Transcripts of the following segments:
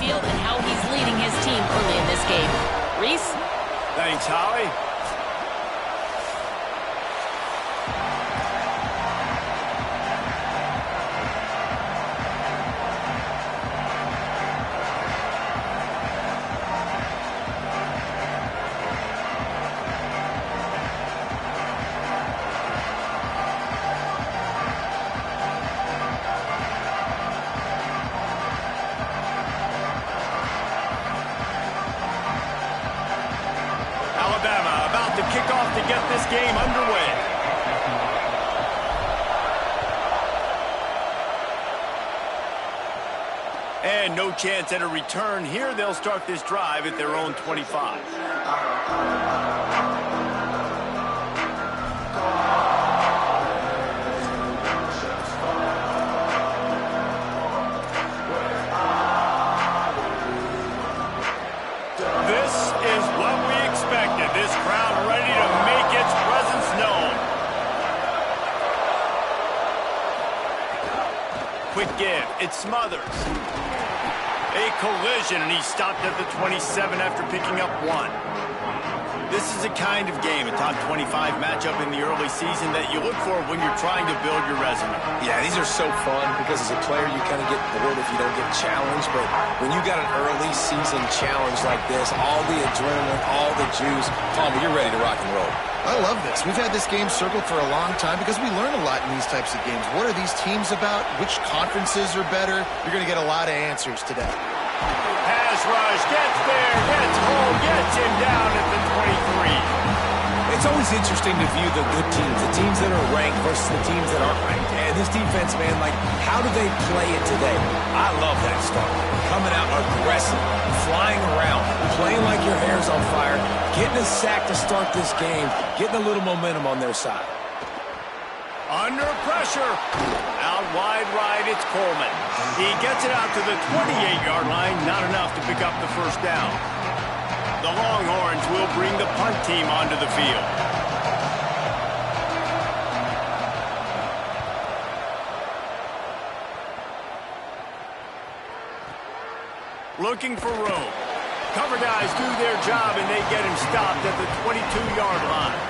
field and how he's leading his team early in this game. Reese? Thanks, Holly. Alabama about to kick off to get this game underway. And no chance at a return here. They'll start this drive at their own 25. This is what we expected. This crowd ready to make its presence known. Quick give. It Smothers. A collision, and he stopped at the 27 after picking up 1. This is a kind of game, a top 25 matchup in the early season that you look for when you're trying to build your resume. Yeah, these are so fun because as a player, you kind of get bored if you don't get challenged. But when you got an early season challenge like this, all the adrenaline, all the juice, Palmer, you're ready to rock and roll. I love this. We've had this game circled for a long time because we learn a lot in these types of games. What are these teams about? Which conferences are better? You're going to get a lot of answers today. Pass rush, gets there, gets home, gets him down at the 23. It's always interesting to view the good teams, the teams that are ranked versus the teams that aren't ranked. And this defense, man, like, how do they play it today? I love that start. Coming out aggressive, flying around, playing like your hair's on fire, getting a sack to start this game, getting a little momentum on their side. Under pressure. Out wide right, it's Coleman. He gets it out to the 28-yard line, not enough to pick up the first down. The Longhorns will bring the punt team onto the field. Looking for room. Cover guys do their job, and they get him stopped at the 22-yard line.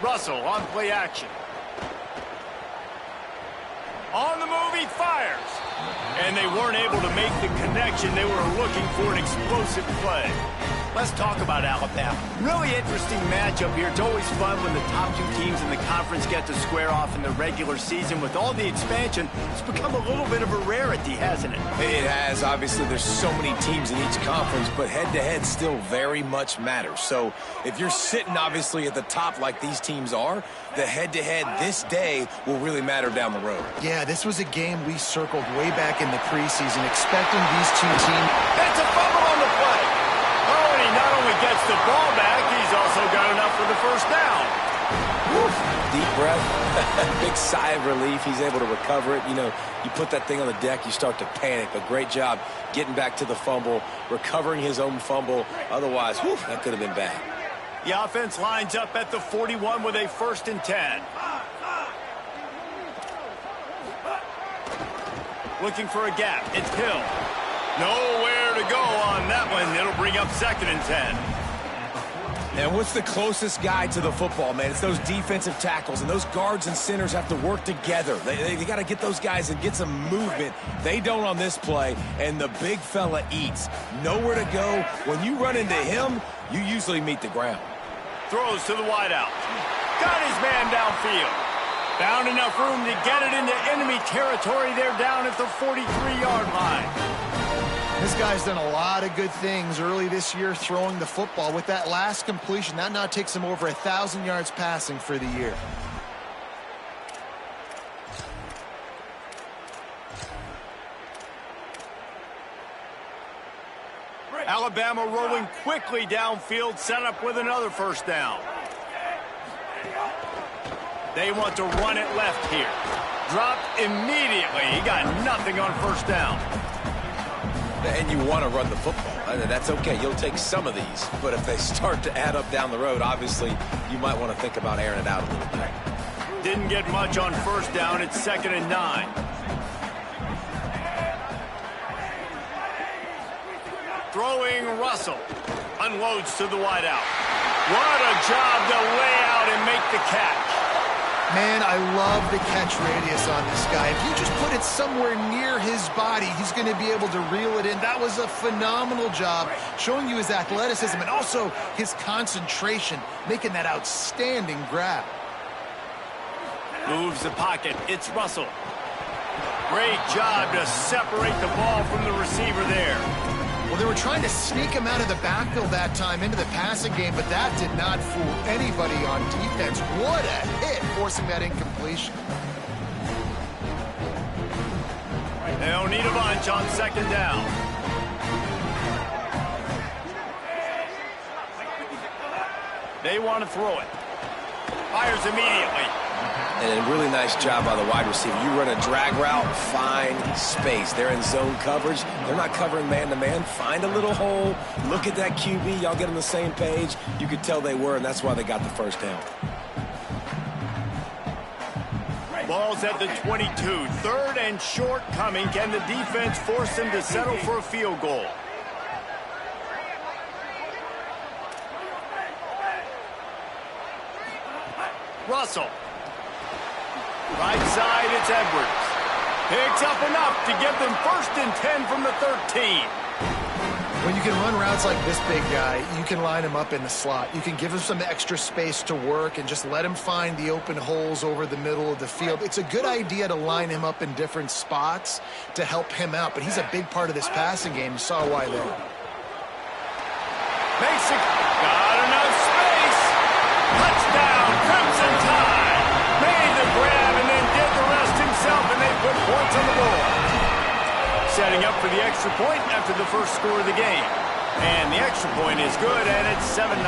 Russell on play action. On the move, he fires. And they weren't able to make the connection. They were looking for an explosive play. Let's talk about Alabama. Really interesting matchup here. It's always fun when the top two teams in the conference get to square off in the regular season. With all the expansion, it's become a little bit of a rarity, hasn't it? It has. Obviously, there's so many teams in each conference, but head-to-head still very much matters. So if you're sitting, obviously, at the top like these teams are, the head-to-head this day will really matter down the road. Yeah, this was a game we circled way back in the preseason, expecting these two teams. It's a fumble on the play. Oh, and he not only gets the ball back, he's also got enough for the first down. Woof. Deep breath, big sigh of relief. He's able to recover it. You know, you put that thing on the deck, you start to panic, but great job getting back to the fumble, recovering his own fumble. Otherwise, whew, that could have been bad. The offense lines up at the 41 with a 1st and 10. Looking for a gap. It's Hill. Nowhere to go on that one. It'll bring up 2nd and 10. And what's the closest guy to the football, man? It's those defensive tackles, and those guards and centers have to work together. They got to get those guys and get some movement. They don't on this play, and the big fella eats. Nowhere to go. When you run into him, you usually meet the ground. Throws to the wideout. Got his man downfield. Found enough room to get it into enemy territory. They're down at the 43-yard line. This guy's done a lot of good things early this year throwing the football. With that last completion, that now takes him over 1,000 yards passing for the year. Alabama rolling quickly downfield, set up with another 1st down. They want to run it left here. Dropped immediately. He got nothing on first down. And you want to run the football. That's okay. You'll take some of these. But if they start to add up down the road, obviously, you might want to think about airing it out a little bit. Didn't get much on first down. It's 2nd and 9. Throwing Russell. Unloads to the wideout. What a job to lay out and make the catch. Man, I love the catch radius on this guy. If you just put it somewhere near his body, he's going to be able to reel it in. That was a phenomenal job, showing you his athleticism and also his concentration, making that outstanding grab. Moves the pocket. It's Russell. Great job to separate the ball from the receiver there. Well, they were trying to sneak him out of the backfield that time into the passing game, but that did not fool anybody on defense. What a hit, forcing that incompletion. They don't need a bunch on 2nd down. They want to throw it. Fires immediately. And a really nice job by the wide receiver. You run a drag route, find space. They're in zone coverage. They're not covering man-to-man. Find a little hole. Look at that QB. Y'all get on the same page. You could tell they were, and that's why they got the first down. Ball's at the 22. 3rd and short coming. Can the defense force them to settle for a field goal? Russell. Right side, it's Edwards. Picks up enough to give them 1st and 10 from the 13. When you can run routes like this big guy, you can line him up in the slot. You can give him some extra space to work and just let him find the open holes over the middle of the field. It's a good idea to line him up in different spots to help him out, but he's a big part of this passing game. You saw why there. Makes it. Got enough space. Touchdown, Crimson Tide. Made the grab and then did the rest himself, and they put points on the board. Setting up for the extra point after the first score of the game. And the extra point is good, and it's 7-0.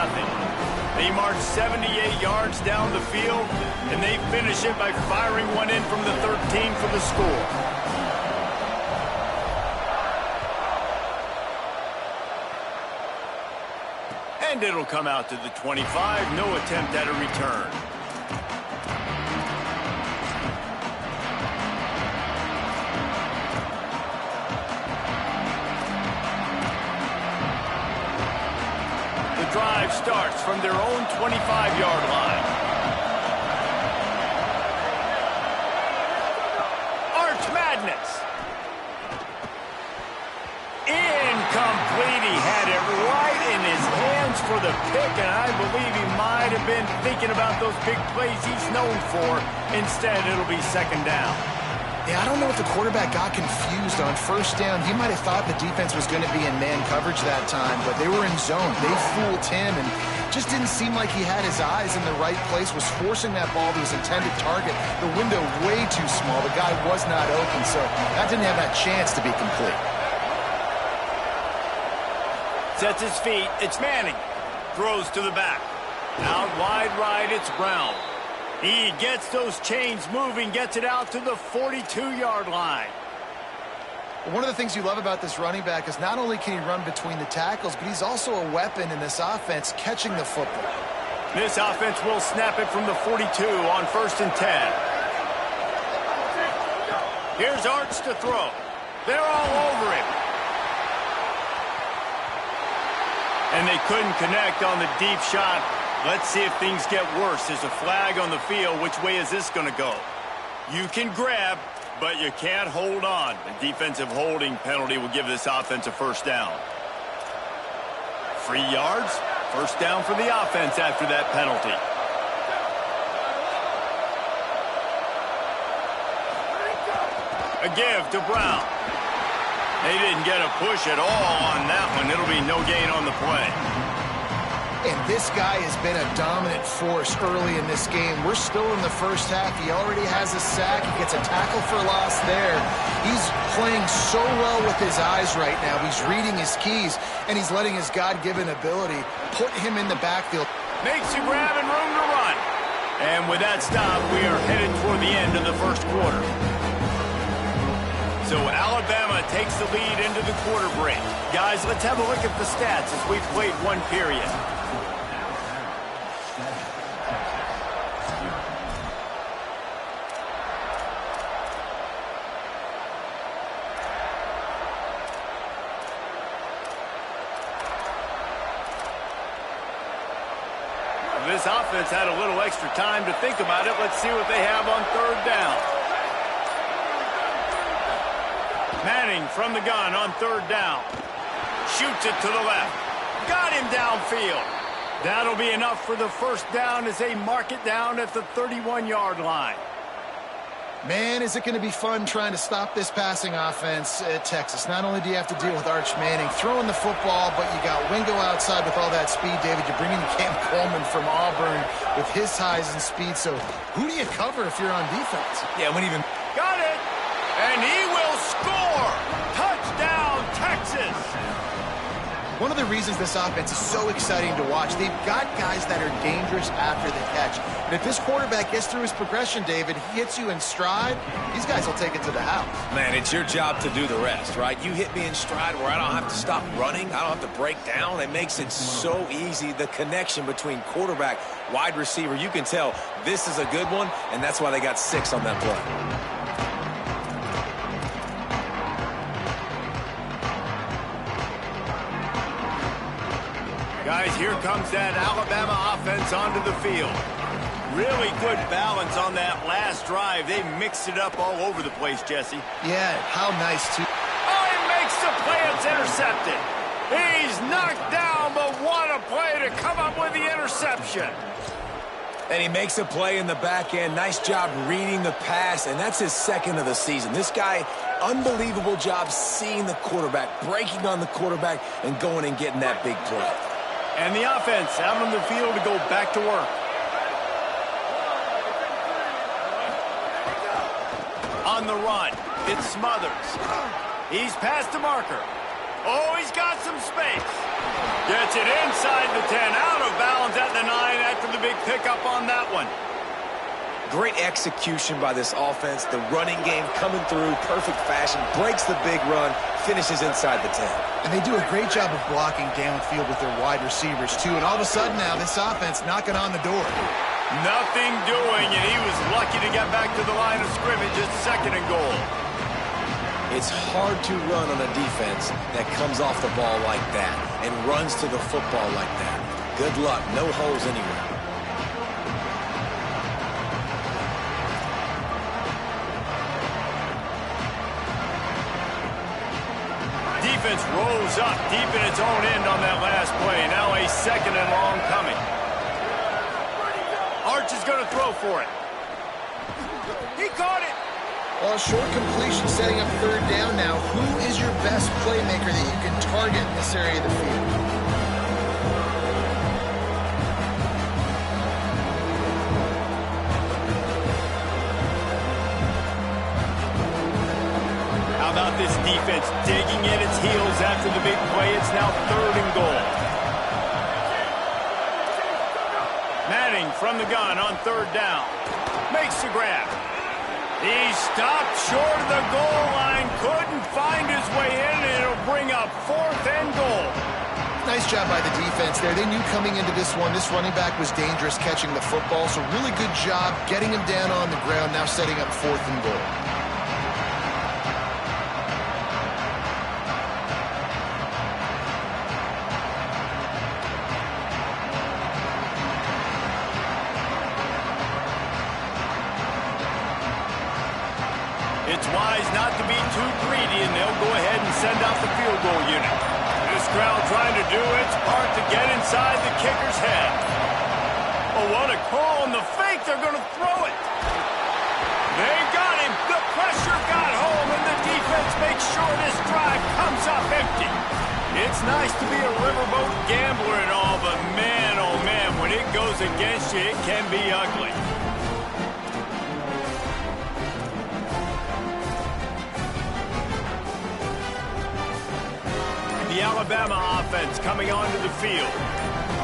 They march 78 yards down the field, and they finish it by firing one in from the 13 for the score. And it'll come out to the 25. No attempt at a return. The drive starts from their own 25-yard line. Arch Madness. Incomplete. He had it right in his hands for the pick, and I believe he might have been thinking about those big plays he's known for. Instead, it'll be 2nd down. Yeah, I don't know if the quarterback got confused on first down. He might have thought the defense was going to be in man coverage that time, but they were in zone. They fooled him and just didn't seem like he had his eyes in the right place, was forcing that ball to his intended target. The window way too small. The guy was not open, so that didn't have that chance to be complete. Sets his feet. It's Manning. Throws to the back. Out wide right, it's Brown. He gets those chains moving, gets it out to the 42-yard line. One of the things you love about this running back is not only can he run between the tackles, but he's also a weapon in this offense catching the football. This offense will snap it from the 42 on 1st and 10. Here's Arch to throw. They're all over him. And they couldn't connect on the deep shot. Let's see if things get worse. There's a flag on the field. Which way is this going to go? You can grab, but you can't hold on. The defensive holding penalty will give this offense a 1st down. 3 yards. 1st down for the offense after that penalty. A give to Brown. They didn't get a push at all on that one. It'll be no gain on the play. And this guy has been a dominant force early in this game. We're still in the first half. He already has a sack. He gets a tackle for loss there. He's playing so well with his eyes right now. He's reading his keys, and he's letting his God-given ability put him in the backfield. Makes you grab and room to run. And with that stop, we are headed toward the end of the first quarter. So Alabama takes the lead into the quarter break. Guys, let's have a look at the stats as we've played one period. This offense had a little extra time to think about it. Let's see what they have on third down. Manning from the gun on third down. Shoots it to the left. Got him downfield. That'll be enough for the first down as they mark it down at the 31-yard line. Man, is it going to be fun trying to stop this passing offense at Texas. Not only do you have to deal with Arch Manning throwing the football, but you got Wingo outside with all that speed, David. You bring in Cam Coleman from Auburn with his size and speed. So who do you cover if you're on defense? Yeah, when even... Got it! And he will score! Touchdown, Texas! One of the reasons this offense is so exciting to watch, they've got guys that are dangerous after the catch. And if this quarterback gets through his progression, David, he hits you in stride, these guys will take it to the house. Man, it's your job to do the rest, right? You hit me in stride where I don't have to stop running. I don't have to break down. It makes it so easy. The connection between quarterback, wide receiver, you can tell this is a good one, and that's why they got 6 on that play. Guys, here comes that Alabama offense onto the field. Really good balance on that last drive. They mixed it up all over the place, Jesse. Yeah, how nice, too. Oh, he makes the play. It's intercepted. He's knocked down, but what a play to come up with the interception. And he makes a play in the back end. Nice job reading the pass, and that's his second of the season. This guy, unbelievable job seeing the quarterback, breaking on the quarterback, and going and getting that big play. And the offense out on the field to go back to work. On the run, it's Smothers. He's past the marker. Oh, he's got some space. Gets it inside the 10, out of bounds at the 9 after the big pickup on that one. Great execution by this offense. The running game coming through, perfect fashion, breaks the big run, finishes inside the 10. And they do a great job of blocking downfield with their wide receivers, too. And all of a sudden now, this offense knocking on the door. Nothing doing, and he was lucky to get back to the line of scrimmage at 2nd and goal. It's hard to run on a defense that comes off the ball like that and runs to the football like that. Good luck. No holes anywhere. Defense rolls up deep in its own end on that last play. Now a 2nd and long coming. Arch is going to throw for it. He caught it. Well, a short completion setting up 3rd down now. Who is your best playmaker that you can target in this area of the field? How about this defense digging in its heels after the big play? It's now 3rd and goal. Manning from the gun on 3rd down. Makes the grab. He stopped short of the goal line. Couldn't find his way in, and it'll bring up 4th and goal. Nice job by the defense there. They knew coming into this one, this running back was dangerous catching the football, so really good job getting him down on the ground, now setting up 4th and goal. It's wise not to be too greedy, and they'll go ahead and send out the field goal unit. This crowd trying to do its part to get inside the kicker's head. Oh, what a call on the fake. They're going to throw it. They got him. The pressure got home, and the defense makes sure this drive comes up empty. It's nice to be a riverboat gambler and all, but man, oh man, when it goes against you, it can be ugly. The Alabama offense coming onto the field.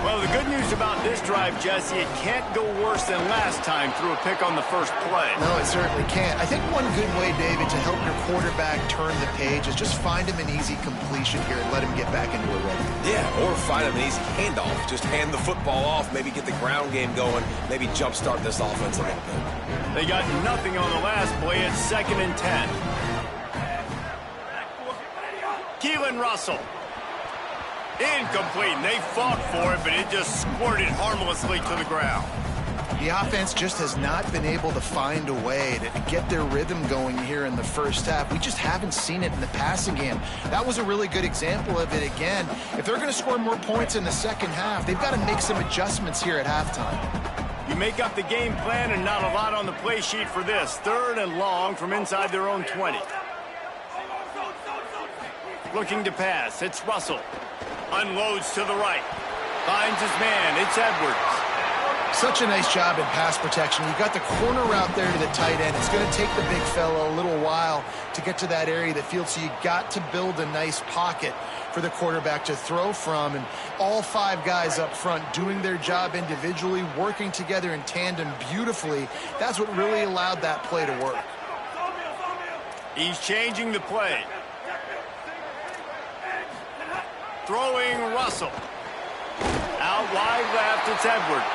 Well, the good news about this drive, Jesse, it can't go worse than last time through a pick on the first play. No, it certainly can't. I think one good way, David, to help your quarterback turn the page is just find him an easy completion here and let him get back into a rhythm. Yeah, or find him an easy handoff. Just hand the football off, maybe get the ground game going, maybe jumpstart this offense a little bit. They got nothing on the last play. It's 2nd and 10. Keelan Russell. Incomplete. They fought for it, but it just squirted harmlessly to the ground. The offense just has not been able to find a way to get their rhythm going here in the first half. We just haven't seen it in the passing game. That was a really good example of it again. If they're going to score more points in the second half, they've got to make some adjustments here at halftime. You make up the game plan and not a lot on the play sheet for this. 3rd and long from inside their own 20. Looking to pass. It's Russell. Unloads to the right. Finds his man. It's Edwards. Such a nice job in pass protection. You got the corner route there to the tight end. It's going to take the big fella a little while to get to that area of the field, so you got to build a nice pocket for the quarterback to throw from. And all 5 guys up front doing their job individually, working together in tandem beautifully. That's what really allowed that play to work. He's changing the play. Throwing Russell. Out wide left, it's Edwards.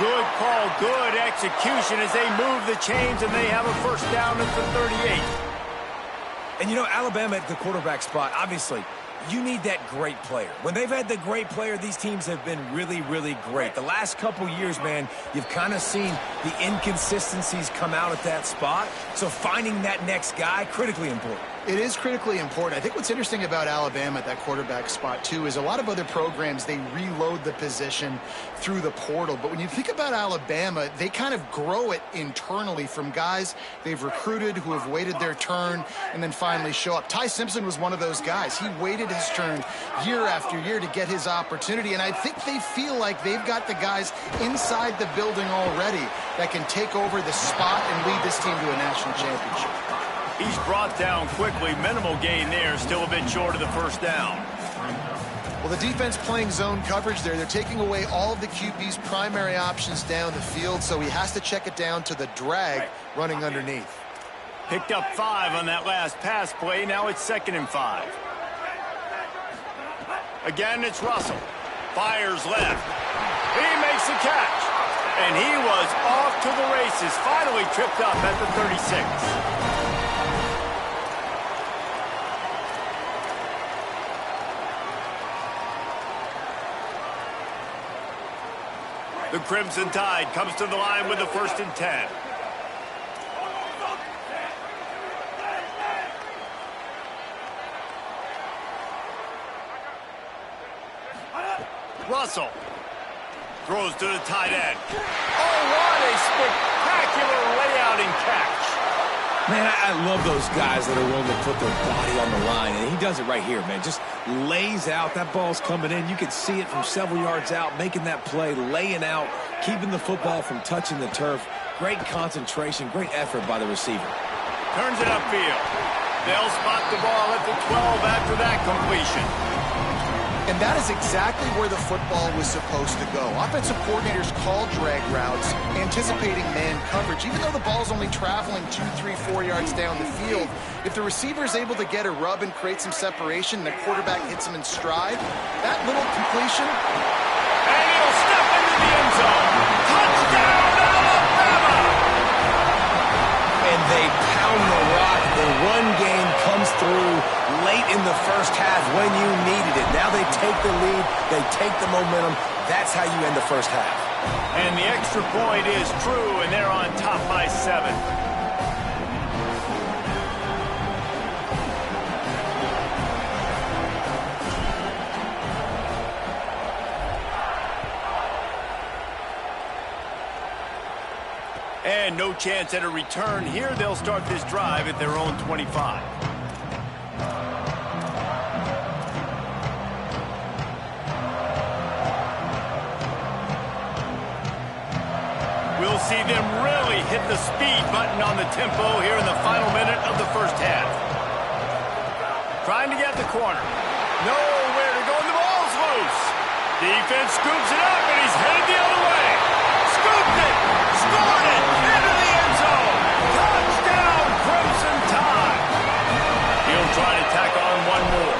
Good call, good execution as they move the chains, and they have a first down at the 38. And, you know, Alabama at the quarterback spot, obviously, you need that great player. When they've had the great player, these teams have been really, really great. The last couple years, man, you've kind of seen the inconsistencies come out at that spot. So finding that next guy, critically important. It is critically important. I think what's interesting about Alabama at that quarterback spot, too, is a lot of other programs, they reload the position through the portal. But when you think about Alabama, they kind of grow it internally from guys they've recruited who have waited their turn and then finally show up. Ty Simpson was one of those guys. He waited his turn year after year to get his opportunity. And I think they feel like they've got the guys inside the building already that can take over the spot and lead this team to a national championship. He's brought down quickly. Minimal gain there. Still a bit short of the first down. Well, the defense playing zone coverage there. They're taking away all of the QB's primary options down the field, so he has to check it down to the drag running underneath. Picked up 5 on that last pass play. Now it's 2nd and 5. Again, it's Russell. Fires left. He makes the catch. And he was off to the races. Finally tripped up at the 36. The Crimson Tide comes to the line with the 1st and 10. Russell throws to the tight end. Oh, what a spectacular layout and catch. Man, I love those guys that are willing to put their body on the line, and he does it right here, man. Just lays out. That ball's coming in. You can see it from several yards out, making that play, laying out, keeping the football from touching the turf. Great concentration, great effort by the receiver. Turns it upfield. They'll spot the ball at the 12 after that completion. And that is exactly where the football was supposed to go. Offensive coordinators call drag routes, anticipating man coverage. Even though the ball's only traveling 2, 3, 4 yards down the field, if the receiver is able to get a rub and create some separation, and the quarterback hits him in stride, that little completion. And he'll step into the end zone. Touchdown, Alabama! And they pound the rock. The run game comes through late in the first half when you needed it. Now they take the lead. They take the momentum. That's how you end the first half. And the extra point is true, and they're on top by 7. And no chance at a return here. They'll start this drive at their own 25. We'll see them really hit the speed button on the tempo here in the final minute of the first half. Trying to get the corner. Nowhere to go, and the ball's loose. Defense scoops it up, and he's headed the other way. Scooped it! Scored it! Into the end zone! Touchdown, Crimson Tide! He'll try to tack on one more.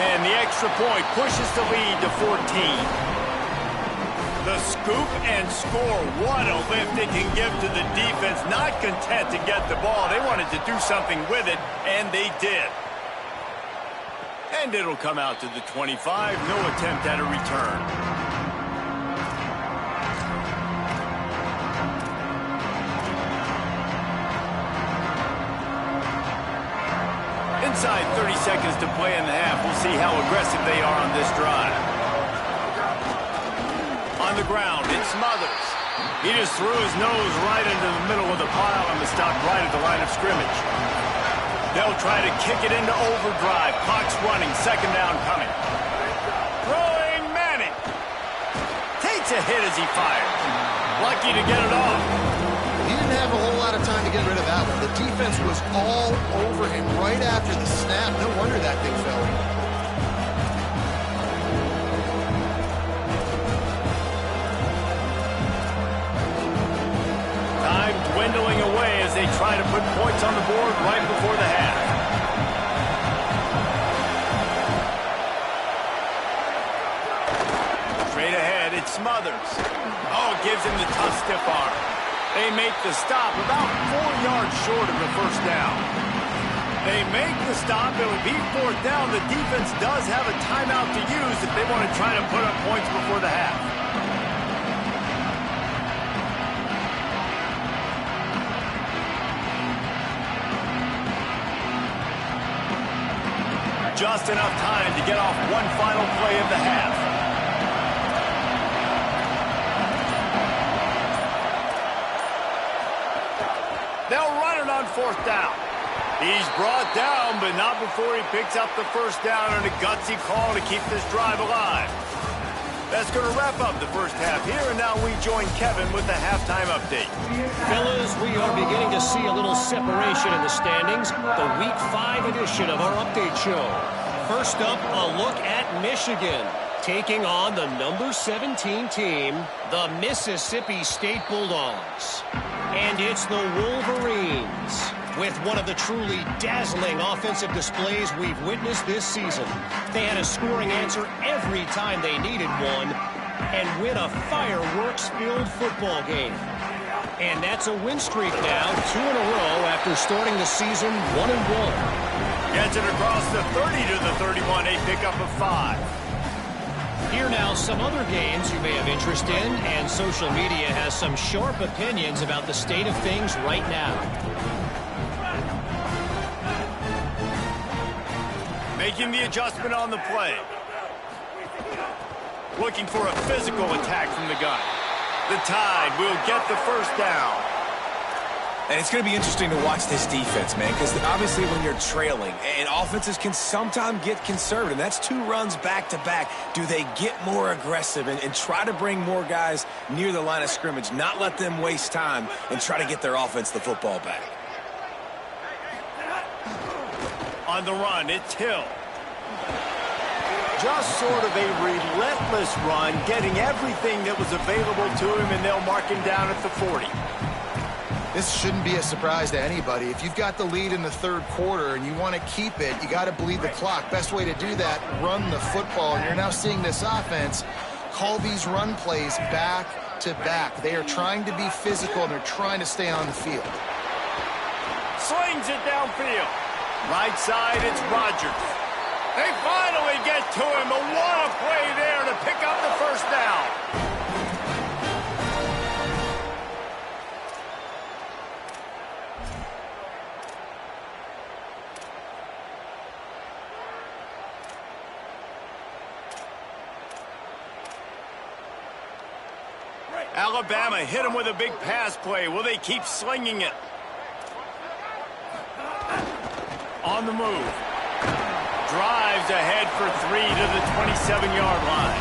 And the extra point pushes the lead to 14. The scoop and score. What a lift it can give to the defense. Not content to get the ball. They wanted to do something with it, and they did. And it'll come out to the 25. No attempt at a return. Inside 30 seconds to play in the half. We'll see how aggressive they are on this drive. On the ground, it's Smothers. He just threw his nose right into the middle of the pile and was stopped right at the line of scrimmage. They'll try to kick it into overdrive. Clock's running, second down coming. Throwing Manning. Takes a hit as he fired. Lucky to get it off. He didn't have a whole lot of time to get rid of that one. The defense was all over him right after the snap. No wonder that thing fell. Time dwindling away as they try to put points on the board right before the half. Straight ahead, it's Smothers. Oh, gives him the tough stiff arm. They make the stop about 4 yards short of the first down. They make the stop. It'll be fourth down. The defense does have a timeout to use if they want to try to put up points before the half. Just enough time to get off one final play of the half. They'll run it on fourth down. He's brought down, but not before he picks up the first down on a gutsy call to keep this drive alive. That's going to wrap up the first half here, and now we join Kevin with the halftime update. Fellas, we are beginning to see a little separation in the standings. The Week 5 edition of our update show. First up, a look at Michigan, taking on the number 17 team, the Mississippi State Bulldogs. And it's the Wolverines, with one of the truly dazzling offensive displays we've witnessed this season. They had a scoring answer every time they needed one and win a fireworks-filled football game. And that's a win streak now, 2 in a row after starting the season 1-1. Gets it across the 30 to the 31, a pickup of 5. Here now, some other games you may have interest in, and social media has some sharp opinions about the state of things right now. Making the adjustment on the play. Looking for a physical attack from the gun. The Tide will get the first down. And it's going to be interesting to watch this defense, man, because obviously when you're trailing, and offenses can sometimes get conservative. That's 2 runs back-to-back. Do they get more aggressive and try to bring more guys near the line of scrimmage, not let them waste time, and try to get their offense the football back? On the run, it's Hill. Just sort of a relentless run, getting everything that was available to him, and they'll mark him down at the 40. This shouldn't be a surprise to anybody. If you've got the lead in the third quarter and you want to keep it, you got to bleed the clock. Best way to do that, run the football. And you're now seeing this offense call these run plays back to back. They are trying to be physical, and they're trying to stay on the field. Slings it downfield. Right side, it's Rodgers. They finally get to him. But what a play there to pick up the first down. Alabama hit him with a big pass play. Will they keep slinging it? On the move. Drives ahead for 3 to the 27-yard line.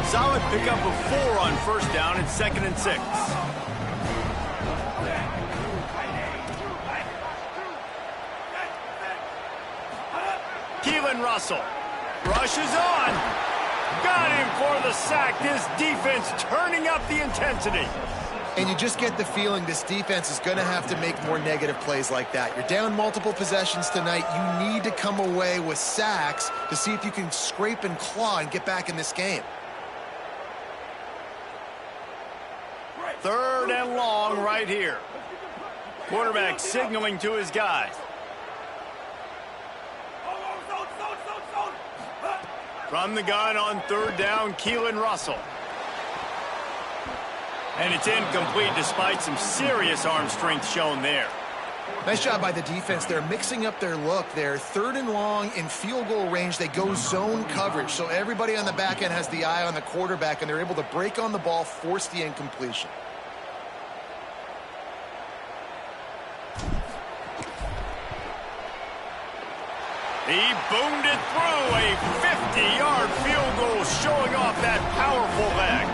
Solid pickup of 4 on first down. It's 2nd and 6. Russell. Rushes on. Got him for the sack. This defense turning up the intensity. And you just get the feeling this defense is going to have to make more negative plays like that. You're down multiple possessions tonight. You need to come away with sacks to see if you can scrape and claw and get back in this game. 3rd and long right here. Quarterback signaling to his guys. From the gun on 3rd down, Keelan Russell. And it's incomplete despite some serious arm strength shown there. Nice job by the defense. They're mixing up their look there. 3rd and long in field goal range. They go zone coverage. So everybody on the back end has the eye on the quarterback, and they're able to break on the ball, force the incompletion. He boomed it through. A 50-yard field goal showing off that powerful leg.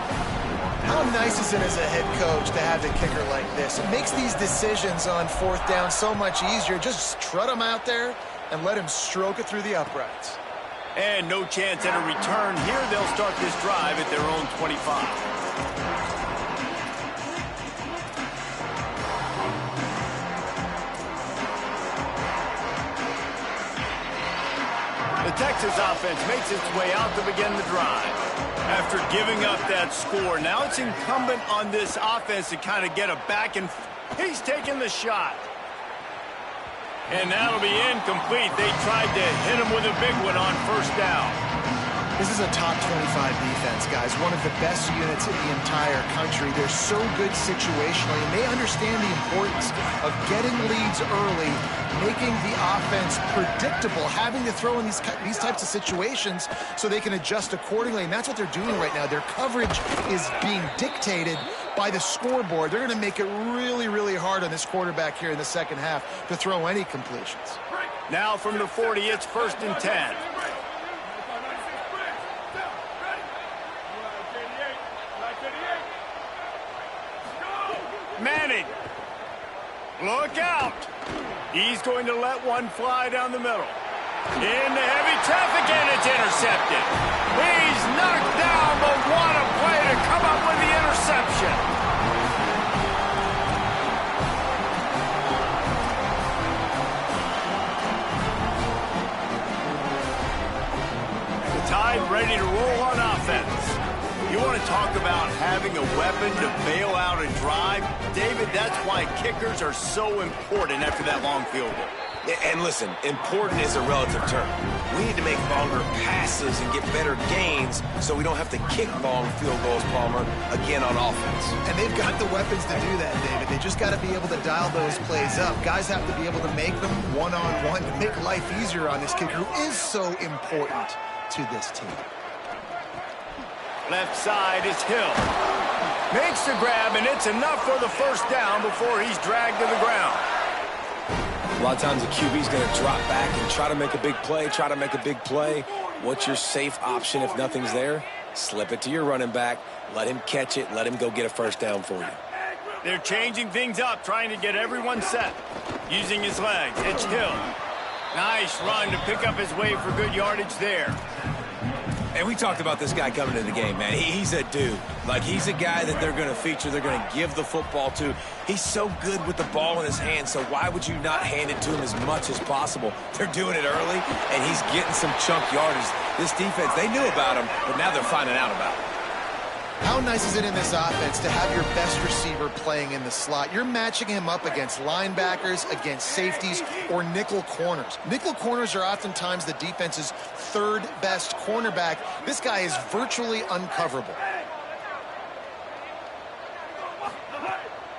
How nice is it as a head coach to have a kicker like this? It makes these decisions on 4th down so much easier. Just trot him out there and let him stroke it through the uprights. And no chance at a return here. They'll start this drive at their own 25. The Texas offense makes its way out to begin the drive. After giving up that score, now it's incumbent on this offense to kind of get it back, and he's taking the shot. And that'll be incomplete. They tried to hit him with a big one on 1st down. This is a top 25 defense, guys. One of the best units in the entire country. They're so good situationally, and they understand the importance of getting leads early, making the offense predictable, having to throw in these types of situations so they can adjust accordingly. And that's what they're doing right now. Their coverage is being dictated by the scoreboard. They're going to make it really, really hard on this quarterback here in the second half to throw any completions. Now from the 40, it's 1st and 10. Manning. Look out. He's going to let one fly down the middle. Into heavy traffic, and it's intercepted. He's knocked down, but what a play to come up with the interception. The Tide ready to roll on offense. You want to talk about having a weapon to bail out a drive? David, that's why kickers are so important after that long field goal. And listen, important is a relative term. We need to make longer passes and get better gains so we don't have to kick long field goals, Palmer, again on offense. And they've got the weapons to do that, David. They just got to be able to dial those plays up. Guys have to be able to make them one-on-one to make life easier on this kicker who is so important to this team. Left side is Hill. Makes the grab, and it's enough for the 1st down before he's dragged to the ground. A lot of times the QB's going to drop back and try to make a big play, What's your safe option if nothing's there? Slip it to your running back, let him catch it, let him go get a 1st down for you. They're changing things up, trying to get everyone set. Using his legs, it's Hill. Nice run to pick up his way for good yardage there. And we talked about this guy coming into the game, man. He's a dude. Like, he's a guy that they're going to feature, they're going to give the football to. He's so good with the ball in his hand, so why would you not hand it to him as much as possible? They're doing it early, and he's getting some chunk yardage. This defense, they knew about him, but now they're finding out about him. How nice is it in this offense to have your best receiver playing in the slot? You're matching him up against linebackers, against safeties, or nickel corners. Nickel corners are oftentimes the defense's 3rd best cornerback. This guy is virtually uncoverable.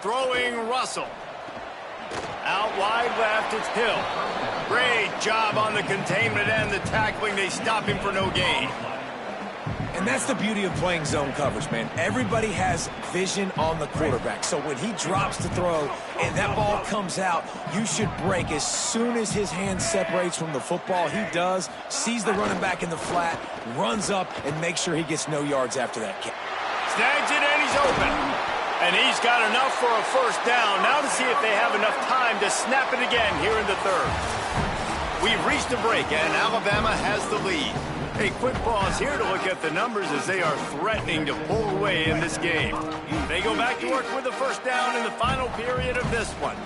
Throwing Russell. Out wide left, it's Hill. Great job on the containment and the tackling. They stop him for no gain. And that's the beauty of playing zone coverage, man. Everybody has vision on the quarterback. So when he drops to throw and that ball comes out, you should break. As soon as his hand separates from the football, he does, sees the running back in the flat, runs up, and makes sure he gets no yards after that kick. Snags it, and he's open. And he's got enough for a 1st down. Now to see if they have enough time to snap it again here in the 3rd. We've reached a break, and Alabama has the lead. A quick pause here to look at the numbers as they are threatening to pull away in this game. They go back to work with the first down in the final period of this one.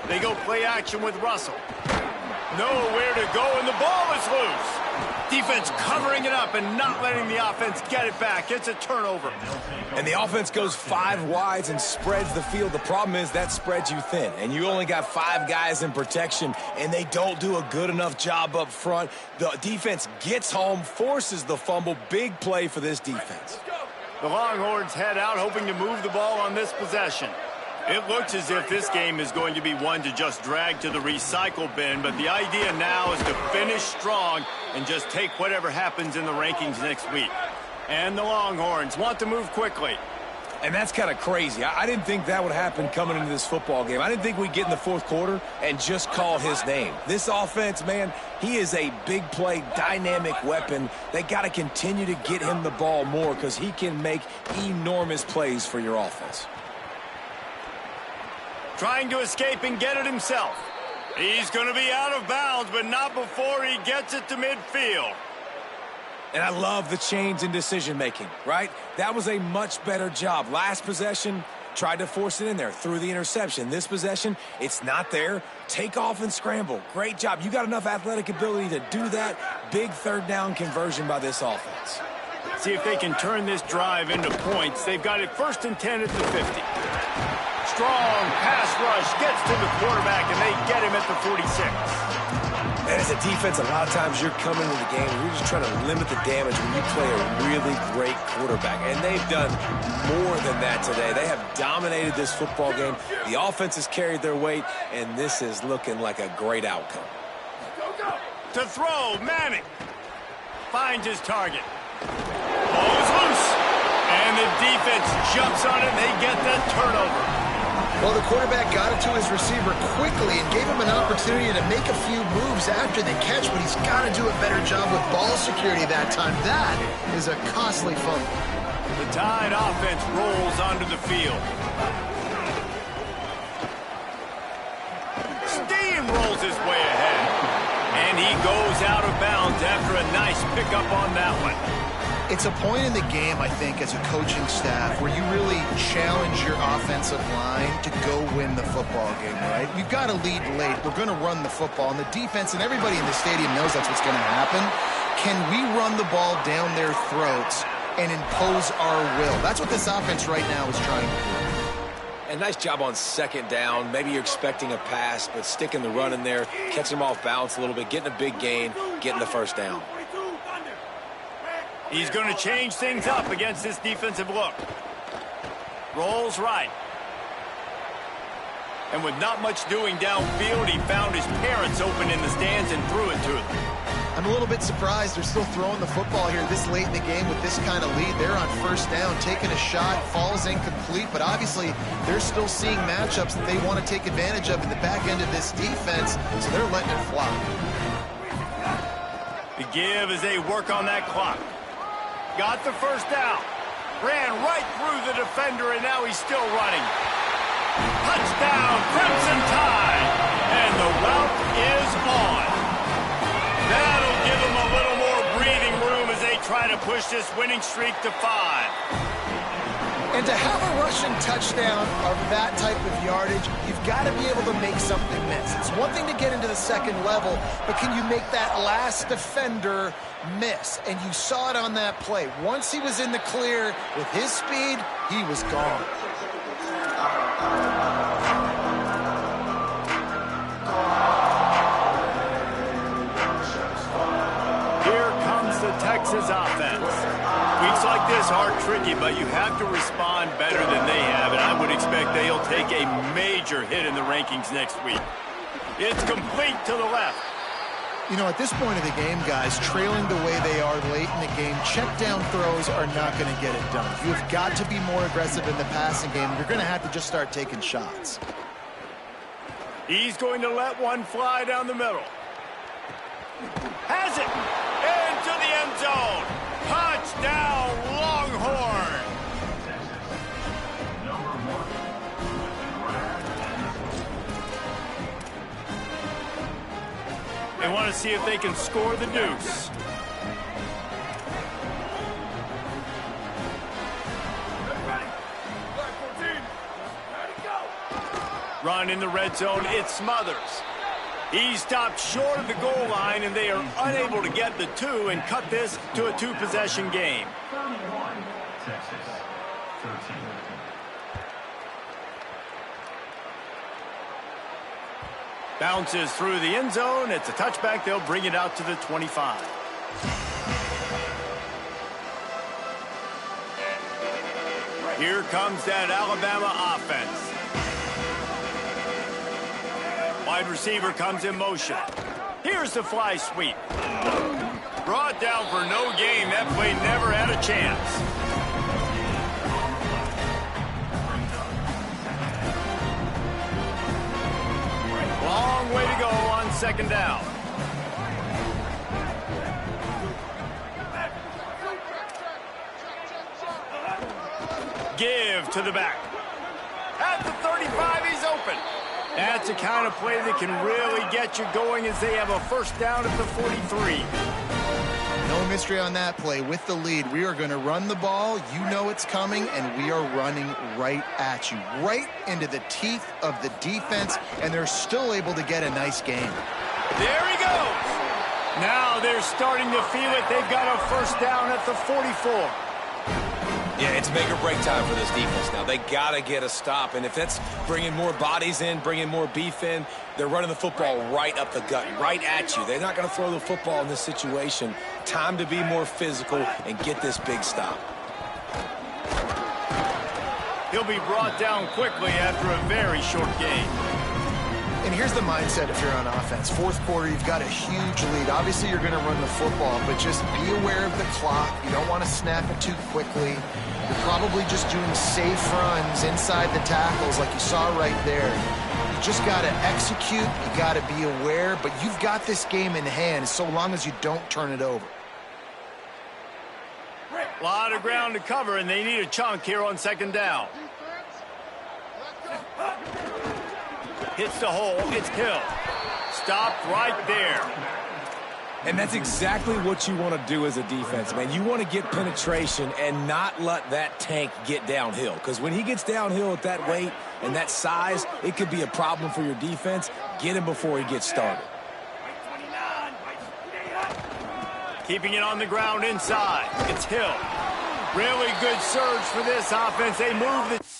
They go play action with Russell. Nowhere to go, and the ball is loose. Defense covering it up and not letting the offense get it back. It's a turnover. And the offense goes 5 wides and spreads the field. The problem is that spreads you thin, and you only got 5 guys in protection, and they don't do a good enough job up front. The defense gets home, forces the fumble. Big play for this defense. The Longhorns head out, hoping to move the ball on this possession. It looks as if this game is going to be one to just drag to the recycle bin, but the idea now is to finish strong and just take whatever happens in the rankings next week. And the Longhorns want to move quickly. And that's kind of crazy. I didn't think that would happen coming into this football game. I didn't think we'd get in the fourth quarter and just call his name. This offense, man, he is a big play, dynamic weapon. They got to continue to get him the ball more because he can make enormous plays for your offense. Trying to escape and get it himself. He's going to be out of bounds, but not before he gets it to midfield. And I love the change in decision-making, right? That was a much better job. Last possession, tried to force it in there, threw the interception. This possession, it's not there. Take off and scramble. Great job. You got enough athletic ability to do that. Big third down conversion by this offense. See if they can turn this drive into points. They've got it 1st and 10 at the 50. Strong pass rush gets to the quarterback, and they get him at the 46. And as a defense, a lot of times you're coming into the game and you're just trying to limit the damage when you play a really great quarterback. And they've done more than that today. They have dominated this football game. The offense has carried their weight, and this is looking like a great outcome. To throw, Manning finds his target. Ball is loose. And the defense jumps on it, and they get that turnover. Well, the quarterback got it to his receiver quickly and gave him an opportunity to make a few moves after the catch, but he's got to do a better job with ball security that time. That is a costly fumble. The Tide offense rolls onto the field. Steamrolls his way ahead. And he goes out of bounds after a nice pickup on that one. It's a point in the game, I think, as a coaching staff where you really challenge your offensive line to go win the football game, right? We've got to lead late. We're going to run the football. And the defense and everybody in the stadium knows that's what's going to happen. Can we run the ball down their throats and impose our will? That's what this offense right now is trying to do. And nice job on 2nd down. Maybe you're expecting a pass, but sticking the run in there, catching him off balance a little bit, getting a big gain, getting the 1st down. He's going to change things up against this defensive look. Rolls right. And with not much doing downfield, he found his parents open in the stands and threw it to them. I'm a little bit surprised they're still throwing the football here this late in the game with this kind of lead. They're on 1st down, taking a shot, falls incomplete, but obviously they're still seeing matchups that they want to take advantage of in the back end of this defense, so they're letting it fly. The give as they work on that clock. Got the 1st down. Ran right through the defender, and now he's still running. Touchdown, Crimson Tide. And the route is on. That'll give them a little more breathing room as they try to push this winning streak to 5. And to have a rushing touchdown of that type of yardage, you've got to be able to make something miss. It's one thing to get into the 2nd level, but can you make that last defender miss? And you saw it on that play. Once he was in the clear with his speed, he was gone. Here comes the Texas offense. Weeks like this are tricky, but you have to respond better than they have, and I would expect they'll take a major hit in the rankings next week. It's complete to the left. You know, at this point of the game, guys, trailing the way they are late in the game, check down throws are not going to get it done. You've got to be more aggressive in the passing game. You're going to have to just start taking shots. He's going to let one fly down the middle. Has it into the end zone. Touchdown, Longhorn. They want to see if they can score the deuce. Run in the red zone, it's Smothers. He stopped short of the goal line, and they are unable to get the two and cut this to a two-possession game. Bounces through the end zone. It's a touchback. They'll bring it out to the 25. Here comes that Alabama offense. Wide receiver comes in motion. Here's the fly sweep. Brought down for no gain. That play never had a chance. Long way to go on second down. Give to the back. At the 35, he's open. That's the kind of play that can really get you going as they have a first down at the 43. No mystery on that play. With the lead, we are going to run the ball. You know it's coming, and we are running right at you, right into the teeth of the defense, and they're still able to get a nice game. There he goes. Now they're starting to feel it. They've got a first down at the 44. Yeah, it's make or break time for this defense now. They got to get a stop, and if that's bringing more bodies in, bringing more beef in, they're running the football right up the gut, right at you. They're not going to throw the football in this situation. Time to be more physical and get this big stop. He'll be brought down quickly after a very short game. And here's the mindset if you're on offense. Fourth quarter, you've got a huge lead. Obviously, you're going to run the football, but just be aware of the clock. You don't want to snap it too quickly. You're probably just doing safe runs inside the tackles like you saw right there. You just got to execute. You got to be aware, but you've got this game in hand so long as you don't turn it over. A lot of ground to cover, and they need a chunk here on second down. Hits the hole. It's Hill. Stopped right there. And that's exactly what you want to do as a defense, man. You want to get penetration and not let that tank get downhill. Because when he gets downhill at that weight and that size, it could be a problem for your defense. Get him before he gets started. Keeping it on the ground inside. It's Hill. Really good surge for this offense. They move the...